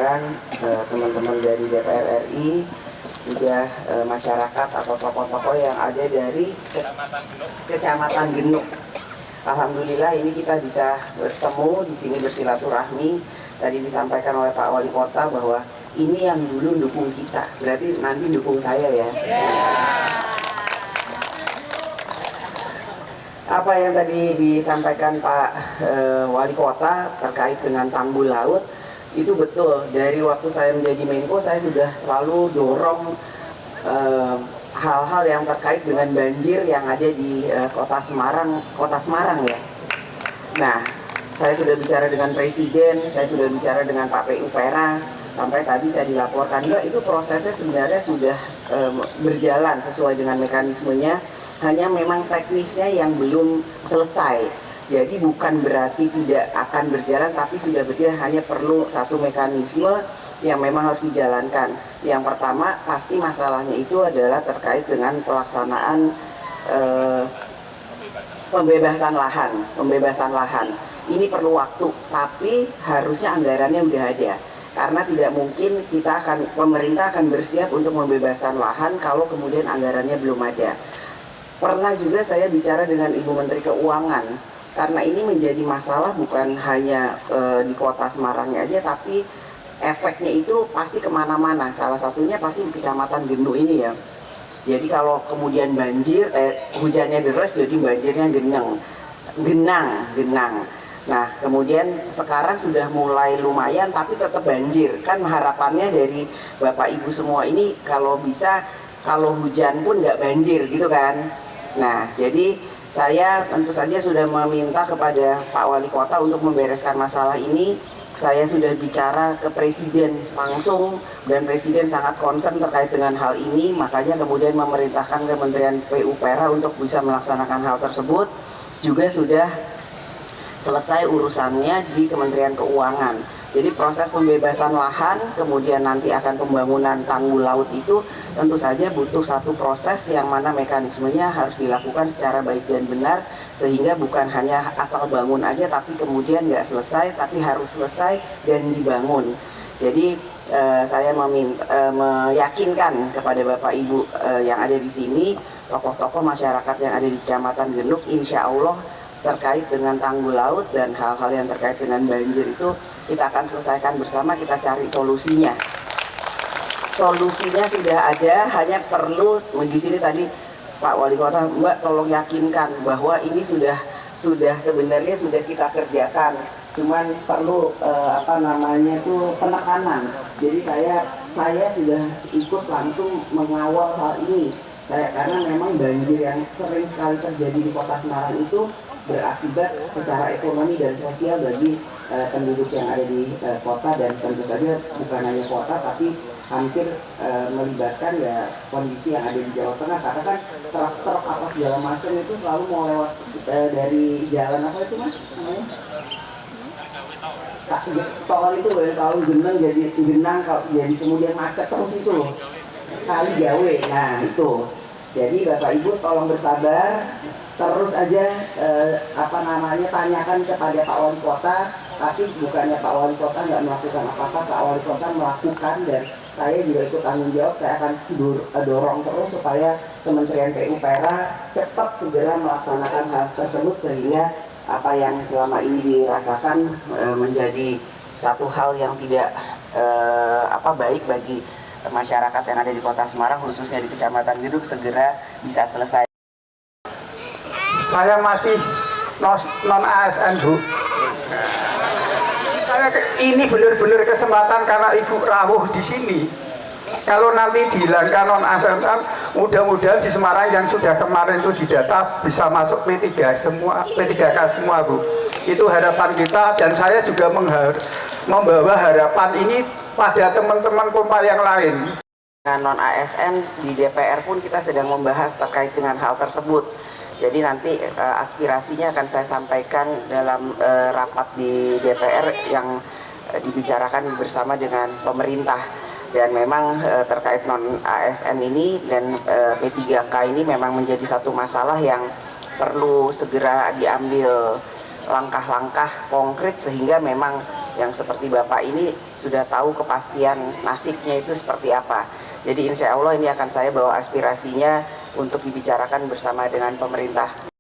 jajaran teman-teman dari DPR RI, juga masyarakat atau tokoh-tokoh yang ada dari Kecamatan Genuk. Alhamdulillah ini kita bisa bertemu di sini bersilaturahmi. Tadi disampaikan oleh Pak Wali Kota bahwa ini yang dulu dukung kita, berarti nanti dukung saya ya. Apa yang tadi disampaikan Pak Wali Kota terkait dengan tanggul laut, itu betul. Dari waktu saya menjadi Menko, saya sudah selalu dorong hal-hal yang terkait dengan banjir yang ada di kota Semarang ya. Nah, saya sudah bicara dengan Presiden, saya sudah bicara dengan Pak PU Pera, sampai tadi saya dilaporkan juga itu prosesnya sebenarnya sudah berjalan sesuai dengan mekanismenya, hanya memang teknisnya yang belum selesai. Jadi bukan berarti tidak akan berjalan, tapi sudah berjalan, hanya perlu satu mekanisme yang memang harus dijalankan. Yang pertama pasti masalahnya itu adalah terkait dengan pelaksanaan pembebasan lahan. Ini perlu waktu, tapi harusnya anggarannya udah ada. Karena tidak mungkin pemerintah akan bersiap untuk membebaskan lahan kalau kemudian anggarannya belum ada. Pernah juga saya bicara dengan Ibu Menteri Keuangan, karena ini menjadi masalah bukan hanya di kota Semarangnya aja, tapi efeknya itu pasti kemana-mana. Salah satunya pasti di Kecamatan Genuk ini ya. Jadi kalau kemudian banjir, hujannya deras jadi banjirnya genang. Nah kemudian sekarang sudah mulai lumayan tapi tetap banjir. Kan harapannya dari Bapak Ibu semua ini kalau bisa, kalau hujan pun nggak banjir gitu kan. Nah jadi saya tentu saja sudah meminta kepada Pak Wali Kota untuk membereskan masalah ini. Saya sudah bicara ke Presiden langsung dan Presiden sangat concern terkait dengan hal ini. Makanya kemudian memerintahkan Kementerian PU Pera untuk bisa melaksanakan hal tersebut. Juga sudah selesai urusannya di Kementerian Keuangan. Jadi proses pembebasan lahan, kemudian nanti akan pembangunan tanggul laut itu tentu saja butuh satu proses yang mana mekanismenya harus dilakukan secara baik dan benar, sehingga bukan hanya asal bangun aja tapi kemudian nggak selesai, tapi harus selesai dan dibangun. Jadi saya meyakinkan kepada Bapak Ibu yang ada di sini, tokoh-tokoh masyarakat yang ada di Kecamatan Genuk, insya Allah terkait dengan tanggul laut dan hal-hal yang terkait dengan banjir itu kita akan selesaikan bersama, kita cari solusinya. Solusinya sudah ada, hanya perlu di sini tadi Pak Wali Kota, Mbak tolong yakinkan bahwa ini sudah sebenarnya sudah kita kerjakan. Cuman perlu penekanan. Jadi saya sudah ikut langsung mengawal hal ini. Karena memang banjir yang sering sekali terjadi di Kota Semarang itu berakibat secara ekonomi dan sosial bagi penduduk yang ada di kota, dan tentu saja bukan hanya kota tapi hampir melibatkan ya kondisi yang ada di Jawa Tengah, karena kan truk-truk apa segala macam itu selalu mau lewat dari jalan apa itu mas namanya? Tol itu kalau genang jadi kemudian macet terus itu loh, kali gawe. Nah itu, jadi Bapak Ibu tolong bersabar, terus aja tanyakan kepada Pak Wali Kota. Tapi bukannya Pak Wali Kota nggak melakukan apa-apa, Pak Wali Kota melakukan, dan saya juga ikut tanggung jawab. Saya akan dorong terus supaya Kementerian PU Pera cepat segera melaksanakan hal tersebut, sehingga apa yang selama ini dirasakan menjadi satu hal yang tidak baik bagi masyarakat yang ada di Kota Semarang, khususnya di Kecamatan Genuk, segera bisa selesai. Saya masih non ASN Bu. Ini benar-benar kesempatan karena Ibu rawuh di sini. Kalau nanti dihilangkan non ASN, mudah-mudahan di Semarang yang sudah kemarin itu didata bisa masuk P3K semua Bu. Itu harapan kita, dan saya juga membawa harapan ini pada teman-teman Kompa yang lain. Non ASN di DPR pun kita sedang membahas terkait dengan hal tersebut. Jadi nanti aspirasinya akan saya sampaikan dalam rapat di DPR yang dibicarakan bersama dengan pemerintah. Dan memang terkait non ASN ini dan P3K ini memang menjadi satu masalah yang perlu segera diambil langkah-langkah konkret, sehingga memang yang seperti Bapak ini sudah tahu kepastian nasibnya itu seperti apa. Jadi insya Allah ini akan saya bawa aspirasinya untuk dibicarakan bersama dengan pemerintah.